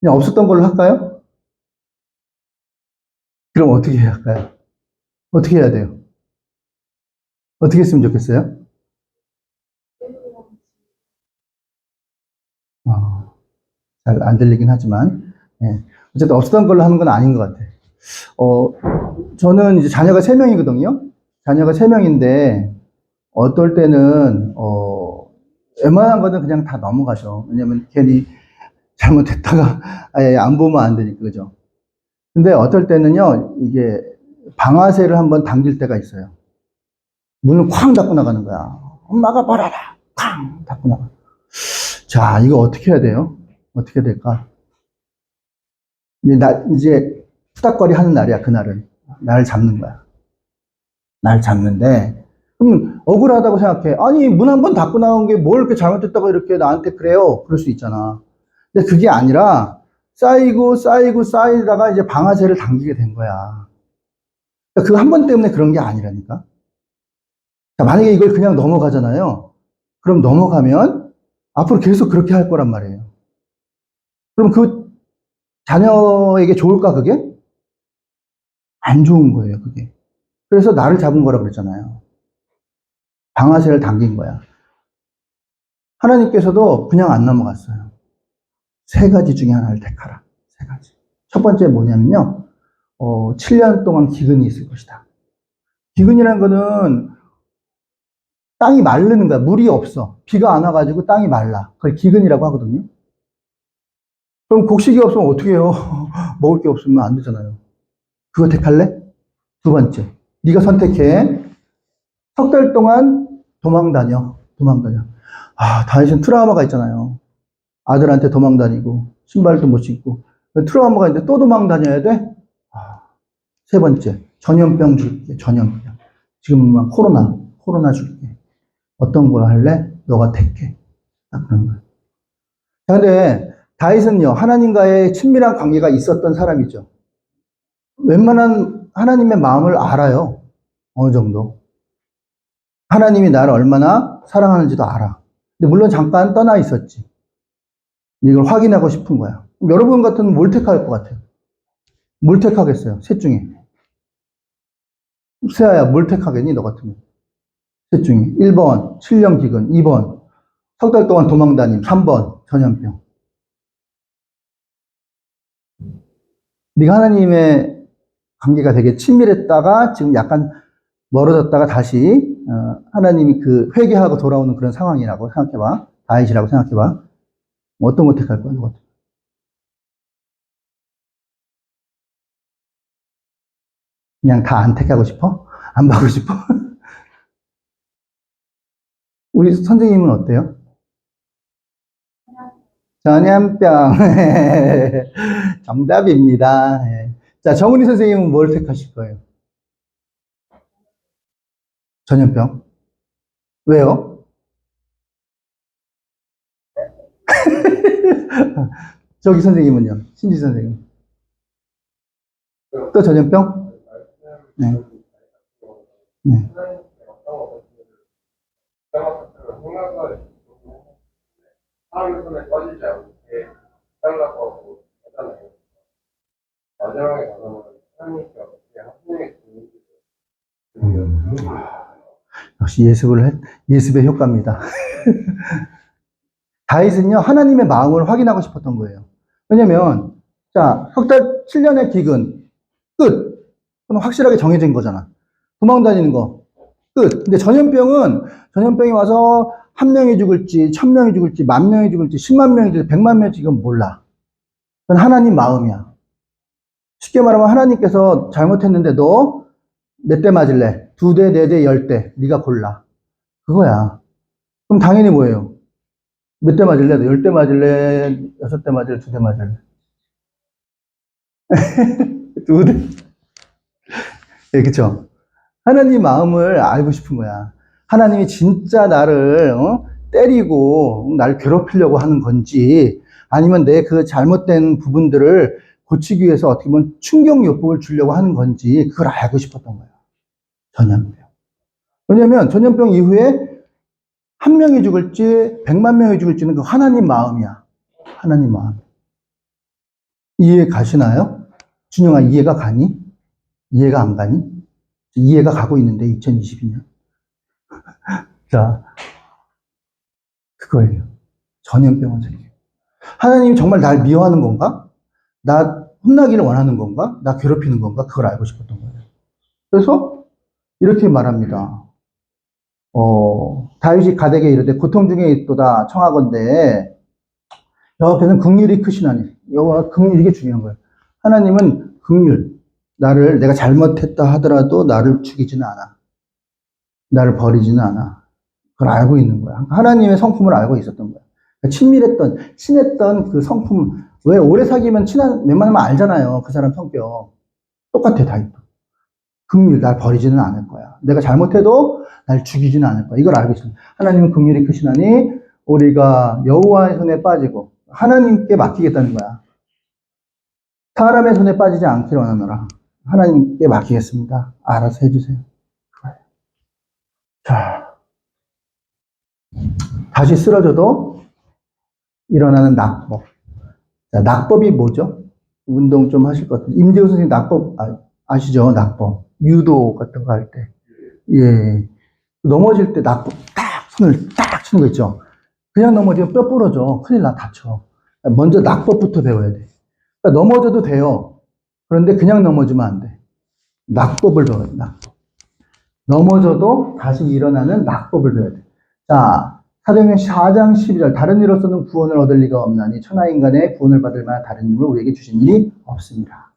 그냥 없었던 걸로 할까요? 그럼 어떻게 해야 할까요? 어떻게 해야 돼요? 어떻게 했으면 좋겠어요? 잘 안 들리긴 하지만, 어쨌든 없었던 걸로 하는 건 아닌 것 같아요. 저는 이제 자녀가 3명이거든요? 자녀가 3명인데, 어떨 때는, 웬만한 거는 그냥 다 넘어가죠. 왜냐면 괜히 잘못했다가 아예 안 보면 안 되니까, 그죠? 근데 어떨 때는요, 이게 방아쇠를 한번 당길 때가 있어요. 문을 쾅 닫고 나가는 거야. 엄마가 버려라! 쾅! 닫고 나가. 자, 이거 어떻게 해야 돼요? 어떻게 될까? 이제 후닥거리 하는 날이야, 그날은. 날 잡는 거야. 날 잡는데, 그럼 억울하다고 생각해. 아니, 문 한 번 닫고 나온 게 뭘 이렇게 잘못했다고 이렇게 나한테 그래요? 그럴 수 있잖아. 근데 그게 아니라, 쌓이다가 이제 방아쇠를 당기게 된 거야. 그 한 번 때문에 그런 게 아니라니까. 자, 만약에 이걸 그냥 넘어가잖아요. 그럼 넘어가면 앞으로 계속 그렇게 할 거란 말이에요. 그럼 그 자녀에게 좋을까, 그게? 안 좋은 거예요, 그게. 그래서 나를 잡은 거라고 그랬잖아요. 방아쇠를 당긴 거야. 하나님께서도 그냥 안 넘어갔어요. 3가지 중에 하나를 택하라. 3가지. 첫 번째 뭐냐면요. 7년 동안 기근이 있을 것이다. 기근이라는 거는 땅이 마르는 거야. 물이 없어. 비가 안 와가지고 땅이 말라. 그걸 기근이라고 하거든요. 그럼 곡식이 없으면 어떻게 해요? 먹을 게 없으면 안 되잖아요. 그거 택할래? 2번째. 네가 선택해. 석 달 동안 도망 다녀. 다윗은 트라우마가 있잖아요. 아들한테 도망 다니고, 신발도 못 신고. 트라우마가 있는데 또 도망 다녀야 돼? 3번째. 전염병 줄게, 전염병. 지금 코로나 줄게. 어떤 걸 할래? 너가 택해. 딱 그런 거예요. 자, 근데 다윗은요, 하나님과의 친밀한 관계가 있었던 사람이죠. 웬만한 하나님의 마음을 알아요. 어느 정도. 하나님이 나를 얼마나 사랑하는지도 알아. 근데 물론 잠깐 떠나 있었지. 이걸 확인하고 싶은 거야. 여러분 같으면 뭘 택할 것 같아요? 뭘 택하겠어요? 셋 중에. 세아야, 뭘 택하겠니? 너 같으면. 셋 중에. 1번, 7년 기근. 2번, 석 달 동안 도망 다님. 3번, 전염병. 네가 하나님의 관계가 되게 친밀했다가 지금 약간 멀어졌다가 다시 하나님이 그 회개하고 돌아오는 그런 상황이라고 생각해봐. 다윗이라고 생각해봐. 뭐 어떤 거 택할 거야? 너 같으면. 그냥 다 안 택하고 싶어? 안 받고 싶어? 우리 선생님은 어때요? 전염병. 정답입니다. 예. 자, 정은희 선생님은 뭘 택하실 거예요? 전염병. 왜요? 저기 선생님은요? 신지 선생님. 또 전염병? 네. 네. 사람 손에 빠지지 않게 해달라고 하잖아요. 마지막에 가서는 하나님께 어떻게 하나님의 역시 예습의 효과입니다. 다윗은요, 하나님의 마음을 확인하고 싶었던 거예요. 왜냐면, 자, 석 달, 7년의 기근, 끝. 그건 확실하게 정해진 거잖아. 도망 다니는 거, 끝. 근데 전염병이 와서 1명이 죽을지, 1000명이 죽을지, 10,000명이 죽을지, 100,000명이 죽을지, 100,000명이 죽을지, 이건 몰라. 그건 하나님 마음이야. 쉽게 말하면 하나님께서 잘못했는데 너 몇 대 맞을래? 2대, 4대, 10대. 네가 골라. 그거야. 그럼 당연히 뭐예요? 몇 대 맞을래? 너 10대 맞을래? 6대 맞을래? 2대 맞을래? 2대? 예, 그쵸? 하나님 마음을 알고 싶은 거야. 하나님이 진짜 나를 때리고 날 괴롭히려고 하는 건지 아니면 내 그 잘못된 부분들을 고치기 위해서 어떻게 보면 충격요법을 주려고 하는 건지 그걸 알고 싶었던 거야. 전염병. 왜냐면 전염병 이후에 1명이 죽을지 100,000명이 죽을지는 그 하나님 마음이야. 하나님 마음. 이해 가시나요? 준영아, 이해가 가니? 이해가 안 가니? 이해가 가고 있는데 2022년. 자, 그거예요. 전염병은 생겨요. 하나님이 정말 날 미워하는 건가? 나 혼나기를 원하는 건가? 나 괴롭히는 건가? 그걸 알고 싶었던 거예요. 그래서 이렇게 말합니다. 다윗이 가데게 이르되 고통 중에 있도다 청하건대 여호와께서는 긍휼이 크시나니 여호와 긍휼 이게 중요한 거예요. 하나님은 긍휼 나를 내가 잘못했다 하더라도 나를 죽이지는 않아. 나를 버리지는 않아. 그걸 알고 있는 거야. 하나님의 성품을 알고 있었던 거야. 그러니까 친했던 그 성품, 왜 오래 사귀면 웬만하면 알잖아요. 그 사람 성격. 똑같아, 다윗도. 긍휼, 날 버리지는 않을 거야. 내가 잘못해도 날 죽이지는 않을 거야. 이걸 알고 있습니다. 하나님은 긍휼이 크시나니 우리가 여호와의 손에 빠지고 하나님께 맡기겠다는 거야. 사람의 손에 빠지지 않기를 원하노라. 하나님께 맡기겠습니다. 알아서 해주세요. 자, 다시 쓰러져도 일어나는 낙법. 자, 낙법이 뭐죠? 운동 좀 하실 것 같아요. 임재우 선생님 낙법 아시죠? 낙법. 유도 같은 거 할 때. 예. 넘어질 때 낙법 손을 딱 치는 거 있죠? 그냥 넘어지면 뼈 부러져. 큰일 나, 다쳐. 먼저 낙법부터 배워야 돼. 그러니까 넘어져도 돼요. 그런데 그냥 넘어지면 안 돼. 낙법을 배워야 돼, 낙법. 넘어져도 다시 일어나는 낙법을 배워야 돼. 자, 사도행전 4장 12절 다른 이로서는 구원을 얻을 리가 없나니 천하인간의 구원을 받을 만한 다른 이름을 우리에게 주신 일이 없습니다.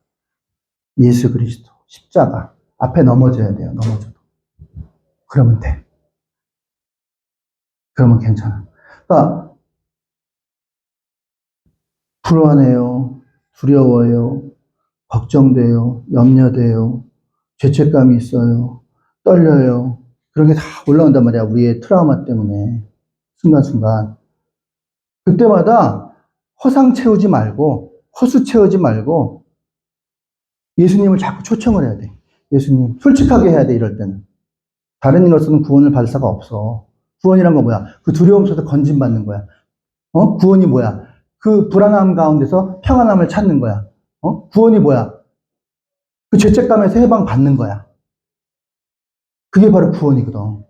예수 그리스도 십자가 앞에 넘어져야 돼요. 넘어져도. 그러면 돼. 그러면 괜찮아. 그러니까 불안해요. 두려워요. 걱정돼요. 염려돼요. 죄책감이 있어요. 떨려요. 그런 게 다 올라온단 말이야. 우리의 트라우마 때문에. 순간순간. 그때마다 허상 채우지 말고, 허수 채우지 말고, 예수님을 자꾸 초청을 해야 돼. 예수님. 솔직하게 해야 돼, 이럴 때는. 다른 이로서는 구원을 받을 사가 없어. 구원이란 건 뭐야? 그 두려움 속에서 건진받는 거야. 구원이 뭐야? 그 불안함 가운데서 평안함을 찾는 거야. 구원이 뭐야? 그 죄책감에서 해방받는 거야. 그게 바로 구원이거든.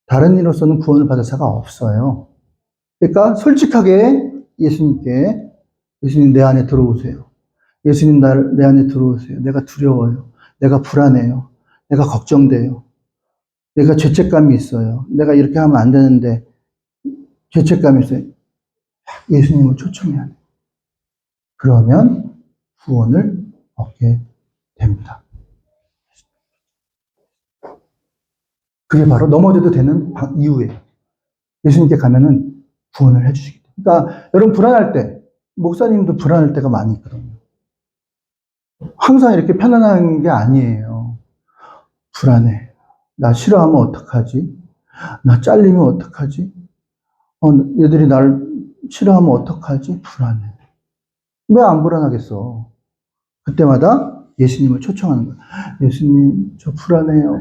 다른 일로서는 구원을 받을 자가 없어요. 그러니까 솔직하게 예수님께, 예수님 내 안에 들어오세요. 예수님 내 안에 들어오세요. 내가 두려워요. 내가 불안해요. 내가 걱정돼요. 내가 죄책감이 있어요. 내가 이렇게 하면 안 되는데 죄책감이 있어요. 예수님을 초청해야 돼요. 그러면 구원을 얻게 됩니다. 그게 바로 넘어져도 되는 이유예요. 예수님께 가면은 구원을 해주시기 때문에. 그러니까 여러분 불안할 때, 목사님도 불안할 때가 많이 있거든요. 항상 이렇게 편안한 게 아니에요. 불안해. 나 싫어하면 어떡하지? 나 잘리면 어떡하지? 얘들이 날 싫어하면 어떡하지? 불안해. 왜 안 불안하겠어? 그때마다 예수님을 초청하는 거예요. 예수님, 저 불안해요.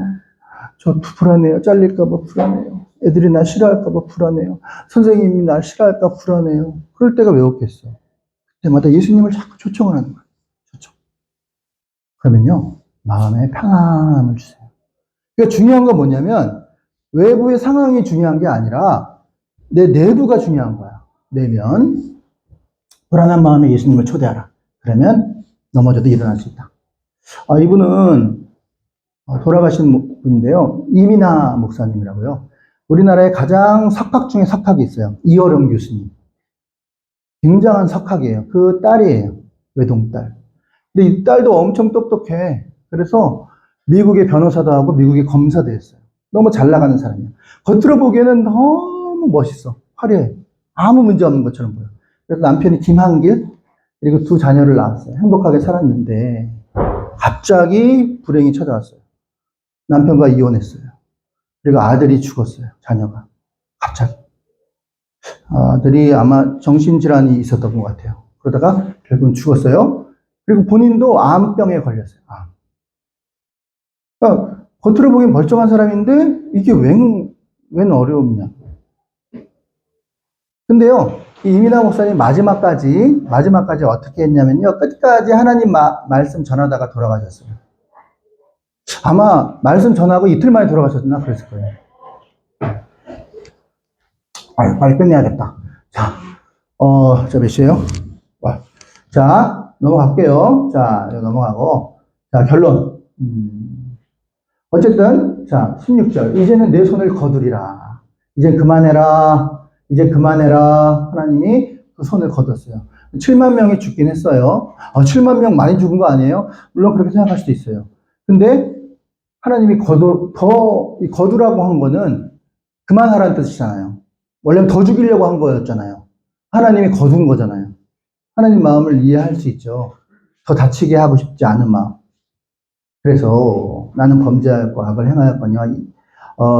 저 불안해요. 잘릴까봐 불안해요. 애들이 날 싫어할까봐 불안해요. 선생님이 날 싫어할까 불안해요. 그럴 때가 왜 없겠어? 그때마다 예수님을 자꾸 초청을 하는 거예요. 초청. 그러면요, 마음에 평안함을 주세요. 그러니까 중요한 건 뭐냐면, 외부의 상황이 중요한 게 아니라, 내 내부가 중요한 거야. 내면, 불안한 마음에 예수님을 초대하라. 그러면 넘어져도 일어날 수 있다. 이분은 돌아가신 분인데요. 이민하 목사님이라고요. 우리나라에 가장 석학 중에 석학이 있어요. 이어령 교수님. 굉장한 석학이에요. 그 딸이에요. 외동딸. 근데 이 딸도 엄청 똑똑해. 그래서 미국의 변호사도 하고 미국의 검사도 했어요. 너무 잘 나가는 사람이에요. 겉으로 보기에는 너무 멋있어. 화려해. 아무 문제 없는 것처럼 보여. 그래서 남편이 김한길, 그리고 두 자녀를 낳았어요. 행복하게 살았는데 갑자기 불행이 찾아왔어요. 남편과 이혼했어요. 그리고 아들이 죽었어요. 자녀가. 갑자기. 아들이 아마 정신질환이 있었던 것 같아요. 그러다가 결국은 죽었어요. 그리고 본인도 암병에 걸렸어요. 그러니까 겉으로 보기엔 멀쩡한 사람인데 이게 웬 어려움이냐. 근데요, 이 이민하 목사님 마지막까지 어떻게 했냐면요. 끝까지 하나님 말씀 전하다가 돌아가셨어요. 아마 말씀 전하고 이틀 만에 돌아가셨나 그랬을 거예요. 빨리 끝내야겠다. 자, 자, 몇 시에요? 자, 넘어갈게요. 자, 넘어가고. 자, 결론. 어쨌든, 자, 16절. 이제는 내 손을 거두리라. 이제 그만해라. 이제 그만해라. 하나님이 그 손을 거뒀어요. 7만 명이 죽긴 했어요. 7만 명 많이 죽은 거 아니에요? 물론 그렇게 생각할 수도 있어요. 근데 하나님이 거두라고 한 거는 그만하라는 뜻이잖아요. 원래는 더 죽이려고 한 거였잖아요. 하나님이 거둔 거잖아요. 하나님 마음을 이해할 수 있죠. 더 다치게 하고 싶지 않은 마음. 그래서 나는 범죄하였고 악을 행하였거니와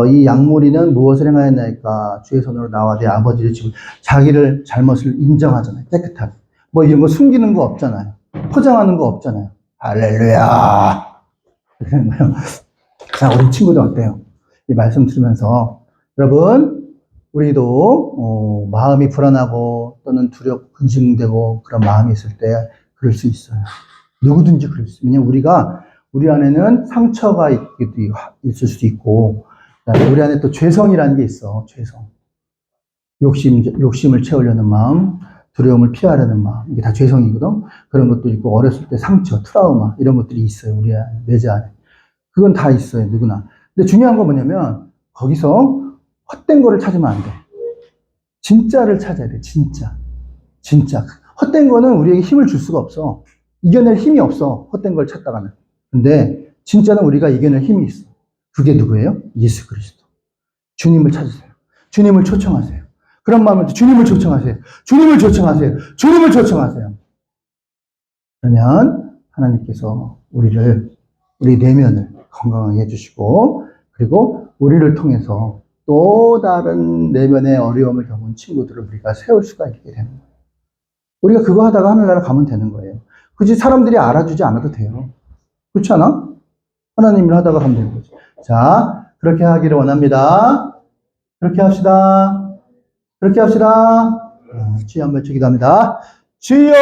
이 양무리는 무엇을 행하였나이까 주의 손으로 나와 내 아버지를 지금 자기를 잘못을 인정하잖아요. 깨끗하게. 뭐 이런 거 숨기는 거 없잖아요. 포장하는 거 없잖아요. 할렐루야. 그런 거요. 자, 우리 친구들 어때요? 이 말씀 들으면서 여러분 우리도 마음이 불안하고 또는 근심되고 그런 마음이 있을 때 그럴 수 있어요. 누구든지 그럴 수 있어요. 왜냐면 우리 안에는 상처가 있을 수도 있고 우리 안에 또 죄성이라는 게 있어. 죄성. 욕심을 채우려는 마음, 두려움을 피하려는 마음. 이게 다 죄성이거든. 그런 것도 있고 어렸을 때 상처, 트라우마 이런 것들이 있어요. 우리 내재 안에. 그건 다 있어요. 누구나. 근데 중요한 건 뭐냐면 거기서 헛된 거를 찾으면 안 돼. 진짜를 찾아야 돼. 진짜. 헛된 거는 우리에게 힘을 줄 수가 없어. 이겨낼 힘이 없어. 헛된 걸 찾다가는. 근데 진짜는 우리가 이겨낼 힘이 있어. 그게 누구예요? 예수 그리스도. 주님을 찾으세요. 주님을 초청하세요. 그런 마음을 주님을 초청하세요. 주님을 초청하세요. 주님을 초청하세요. 그러면 하나님께서 우리 내면을 건강하게 해주시고 그리고 우리를 통해서 또 다른 내면의 어려움을 겪은 친구들을 우리가 세울 수가 있게 되는 거예요. 우리가 그거 하다가 하늘나라 가면 되는 거예요. 굳이 사람들이 알아주지 않아도 돼요. 그렇지 않아? 하나님을 하다가 가면 되는 거죠. 자, 그렇게 하기를 원합니다. 그렇게 합시다. 주여 한번 기도합니다. 주여!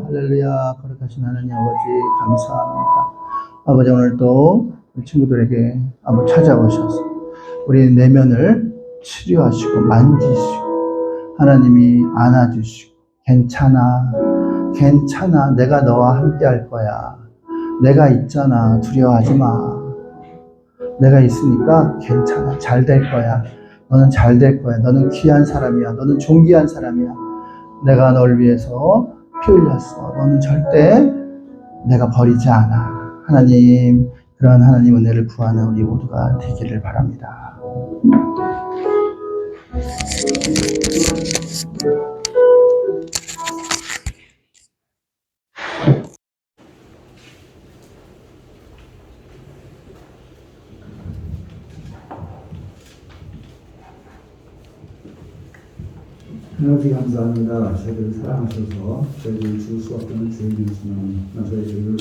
할렐루야. 거룩하신 하나님 아버지 감사합니다. 아버지 오늘도 우리 친구들에게 한번 찾아오셔서 우리 내면을 치료하시고 만지시고 하나님이 안아주시고 괜찮아 내가 너와 함께 할 거야 내가 있잖아 두려워하지 마 내가 있으니까 괜찮아 잘 될 거야 너는 잘 될 거야 너는 귀한 사람이야 너는 존귀한 사람이야 내가 널 위해서 피 흘렸어 너는 절대 내가 버리지 않아 하나님 그런 하나님 은혜를 구하는 우리 모두가 되기를 바랍니다. 하나님 감사합니다. 저희를 사랑하셔서 저희를 주 수업하는 주인이시면 저희들을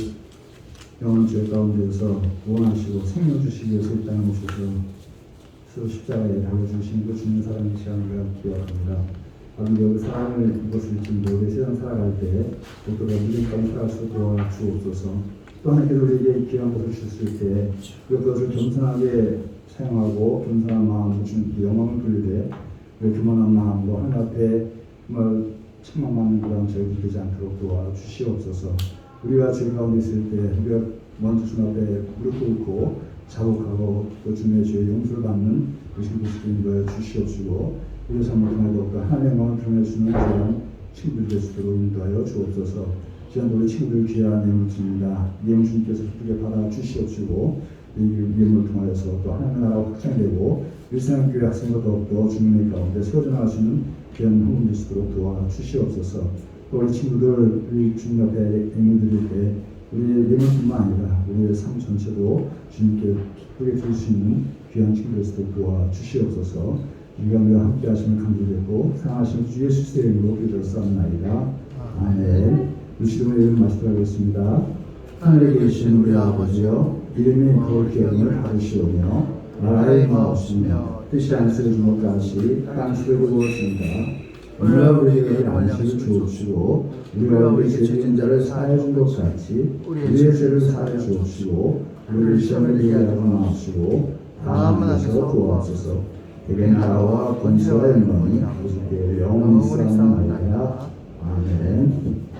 영원 죄 가운데서 구원하시고 생명 주시기 위해서 이 땅에 오셔서 주 십자가에 달려주신 그 주님 사랑의 시간을 기억합니다. 아버지 사랑을 입었을지 모르게 세상 살아갈 때 모두가 믿음 가운데 살아갈 수 있도록 주옵소서. 또 하나님께서 우리에게 귀한 것을 주실 때 그것을 겸손하게 사용하고 겸손한 마음으로 주님께 영광을 돌리되 교만한 마음으로 하나님 앞에 정말 책망받는 그런 저희들 되지 않도록 도와주시옵소서. 우리가 죄 가운데 있을 때 우리가 먼저 주님 앞에 무릎 꿇고 자복하고 또 주님의 죄의 용서를 받는 의식을 인도하여 주시옵시고 우리 삶을 통해 더욱더 하나님의 영광을 드러내주는 그런 친구들 될 수 있도록 인도하여 주옵소서. 지난 우리 친구들 귀한 예물 드립니다. 예물 주님께서 기쁘게 받아 주시옵시고 이 예물을 통하여서 또 하나님의 나라가 확장되고 일상교회 학생과 더욱더 주님의 가운데 세워져 나가시는 귀한 헌금 될 수 있도록 도와주시옵소서. 또 우리 친구들 우리 주님 앞에 예물 드릴 때 우리의 예물뿐만 아니라 우리의 삶 전체도 주님께 기쁘게 드릴 수 있는 귀한 친구들 될 수 있도록 도와주시옵소서. 우리가 함께 하시면 감사드리고 사랑하시는 주 예수의 이름으로 기도드렸사옵나이다. 아멘. 주시름의 이름 말씀하겠습니다. 하늘에 계신 우리 아버지여 이름이 거룩히 여김을 받으시오며 나라의 마옵시며 뜻이 안쓰러진 것 같이 땅속에 구하십니다. 오늘날 우리에게 안식을 주옵시고 우리가 우리 죄진 자를 사하여 준 것 같이 우리의 죄를 사하여 주옵시고 우리를 시험에 들게 하지 마옵시고 다만 하셔서 구하옵소서. 대개 나라와 권세와 영광이 아버지께 영원히 있사옵나이다. 아멘.